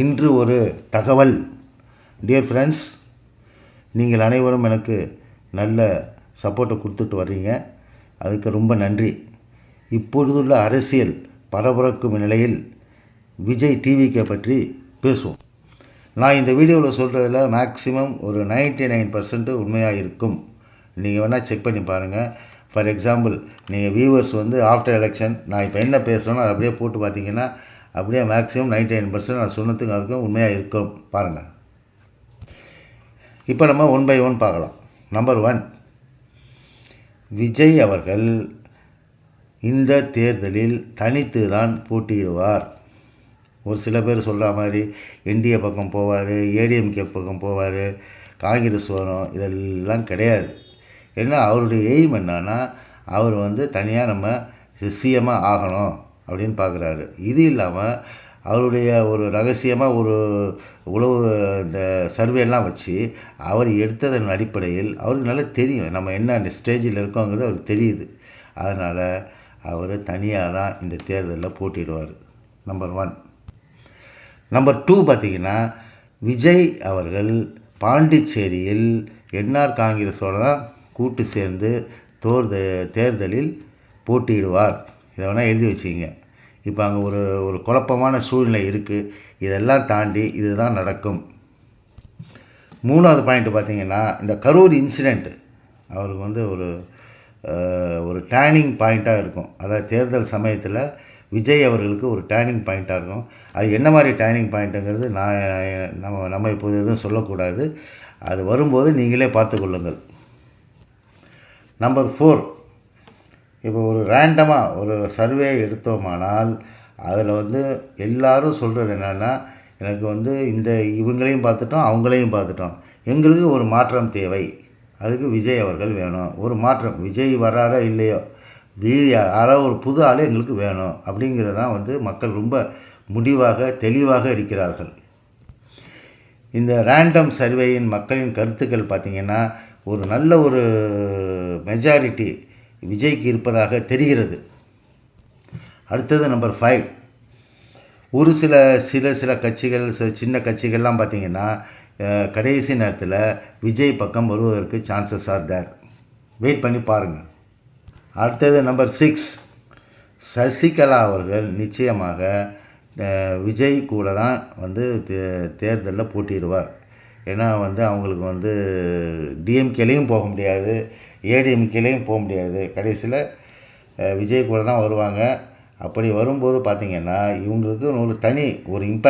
இன்று ஒரு தகவல். டியர் ஃப்ரெண்ட்ஸ், நீங்கள் அனைவரும் எனக்கு நல்ல சப்போர்ட்டை கொடுத்துட்டு வர்றீங்க. அதுக்கு ரொம்ப நன்றி. இப்பொழுதுள்ள அரசியல் பரபரக்கும் நிலையில் விஜய் டிவிக்கை பற்றி பேசுவோம். நான் இந்த வீடியோவில் சொல்கிறதுல மேக்ஸிமம் ஒரு 99% உண்மையாக இருக்கும். நீங்கள் வேணால் செக் பண்ணி பாருங்கள். ஃபார் எக்ஸாம்பிள், நீங்கள் வியூவர்ஸ் ஆஃப்டர் எலெக்ஷன் நான் இப்போ என்ன பேசுகிறோன்னு அதை அப்படியே போட்டு பார்த்தீங்கன்னா அப்படியே மேக்ஸிமம் 99% நான் சொன்னதுக்கு அதுக்கும் உண்மையாக இருக்கும். பாருங்கள். இப்போ நம்ம 1 by 1 பார்க்கலாம். நம்பர் 1, விஜய் அவர்கள் இந்த தேர்தலில் தனித்து தான் போட்டியிடுவார். ஒரு சில பேர் சொல்கிற மாதிரி என்டிஏ பக்கம் போவார், ஏடிஎம்கே பக்கம் போவார், காங்கிரஸ் வரும், இதெல்லாம் கிடையாது. ஏன்னா அவருடைய எய்ம் என்னன்னா அவர் தனியாக நம்ம சிஎம்மாக ஆகணும் அப்படின்னு பார்க்குறாரு. இது இல்லாமல் அவருடைய ஒரு ரகசியமாக ஒரு உளவு இந்த சர்வேலாம் வச்சு அவர் எடுத்ததன் அடிப்படையில் அவருக்கு நல்லா தெரியும் நம்ம என்ன ஸ்டேஜில் இருக்கோங்கிறது அவருக்கு தெரியுது. அதனால் அவர் தனியாக தான் இந்த தேர்தலில் போட்டியிடுவார். நம்பர் 1. நம்பர் 2 பார்த்திங்கன்னா, விஜய் அவர்கள் பாண்டிச்சேரியில் என்ஆர் காங்கிரஸோடு தான் கூட்டு சேர்ந்து தேர்தலில் போட்டியிடுவார். இதை வேணால் எழுதி வச்சுக்கிங்க. இப்போ அங்கே ஒரு குழப்பமான சூழ்நிலை இருக்குது. இதெல்லாம் தாண்டி இதுதான் நடக்கும். 3வது பாயிண்ட் பார்த்திங்கன்னா, இந்த கரூர் இன்சிடெண்ட் அவருக்கு ஒரு டேர்னிங் பாயிண்ட்டாக இருக்கும். அதாவது தேர்தல் சமயத்தில் விஜய் அவர்களுக்கு ஒரு டேர்னிங் பாயிண்ட்டாக இருக்கும். அது என்ன மாதிரி டேர்னிங் பாயிண்ட்டுங்கிறது நம்ம இப்போது எதுவும் சொல்லக்கூடாது. அது வரும்போது நீங்களே பார்த்து கொள்ளுங்கள். நம்பர் 4, இப்போ ஒரு ரேண்டமாக ஒரு சர்வே எடுத்தோமானால் அதில் எல்லாரும் சொல்கிறது என்னென்னா, எனக்கு இந்த இவங்களையும் பார்த்துட்டோம், அவங்களையும் பார்த்துட்டோம், எங்களுக்கு ஒரு மாற்றம் தேவை, அதுக்கு விஜய் அவர்கள் வேணும். ஒரு மாற்றம், விஜய் வராரோ இல்லையோ, யாரோ ஒரு புது ஆள் எங்களுக்கு வேணும் அப்படிங்கிறது தான் மக்கள் ரொம்ப முடிவாக தெளிவாக இருக்கிறார்கள். இந்த ரேண்டம் சர்வேயின் மக்களின் கருத்துக்கள் பார்த்திங்கன்னா ஒரு நல்ல ஒரு மெஜாரிட்டி விஜய்க்கு இருப்பதாக தெரிகிறது. அடுத்தது நம்பர் 5, ஒரு சில கட்சிகள், சின்ன கட்சிகள்லாம் பார்த்திங்கன்னா கடைசி நேரத்தில் விஜய் பக்கம் வருவதற்கு சான்சஸ் ஆர் தேர். வெயிட் பண்ணி பாருங்கள். அடுத்தது நம்பர் 6, சசிகலா அவர்கள் நிச்சயமாக விஜய் கூட தான் தேர்தலில் போட்டியிடுவார். ஏன்னா அவங்களுக்கு டிஎம்கேலையும் போக முடியாது, ஏடிஎம்கேலையும் போக முடியாது. கடைசியில் விஜய் கூட தான் வருவாங்க. அப்படி வரும்போது பார்த்திங்கன்னா இவங்களுக்கு ஒரு தனி ஒரு இம்பேக்ட்